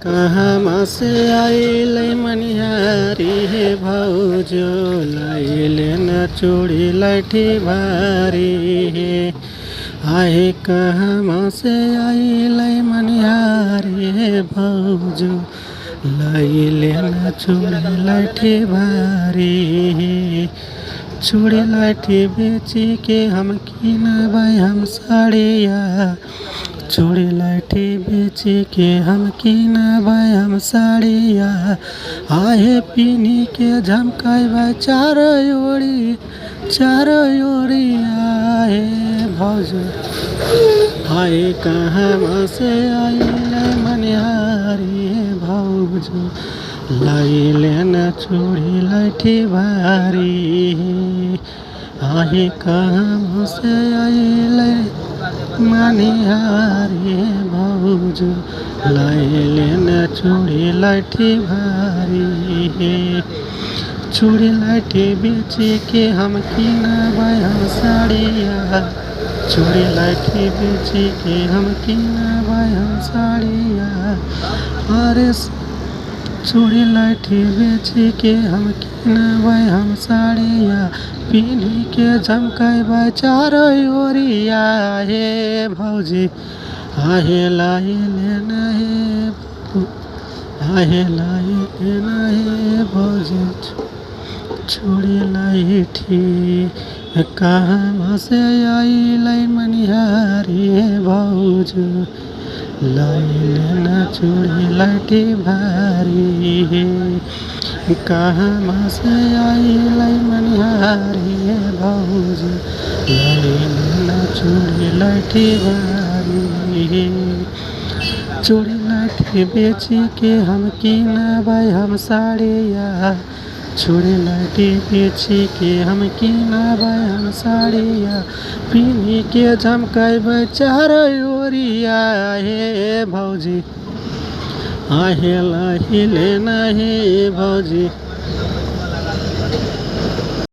कहाँ से आइलै मनिहारी हे भाउजू लैले न चूड़ी लैठी भारी हे। आहे कहाँ से आइलै मनिहारी हे भाउजू लैले न चूड़ी लैठी भारी हे। चूड़ी लाठी बेची के हम किनबै हम साड़िया। चूड़ी लाठी बेची के हम किनबै हम साड़िया। आहे पिनी के झमकाइबै चारो ओरी आहे भाउजू। आहे कहाँ से आइलै मनिहारी हे भाउजू लैले न चूड़ी लैठी भारी हे। आहे कहाँ से आइलै मनिहारी हे भाउजू लैले न चूड़ी लैठी भारी हे। चूड़ी लैठी बेची के हम किनबै हम साड़िया। चूड़ी लैठी बेची के हम किनबै हम साड़िया। अरे चूड़ी लाठी बेची के हम किनबै हम साड़िया। पिन्ही के झमकाइबै चारो ओरिया हे भौजी। आहे लाइले न हे भौजी चूड़ी लाठी। कहाँ से आइलै मनिहारी हे भाउजू लैले न चूड़ी लैठी भारी हे। कहाँ से आइलै मनिहारी हे भाउजू लैले न चूड़ी लैठी भारी हे। चूड़ी लाठी बेची के हम किनबै हम साड़िया। चूड़ी लाठी बेची के हम किनबै हम साड़िया। पिन्ही के झमकाइबै चारो ओरिया हे भौजी। आहे लाइले न हे भौजी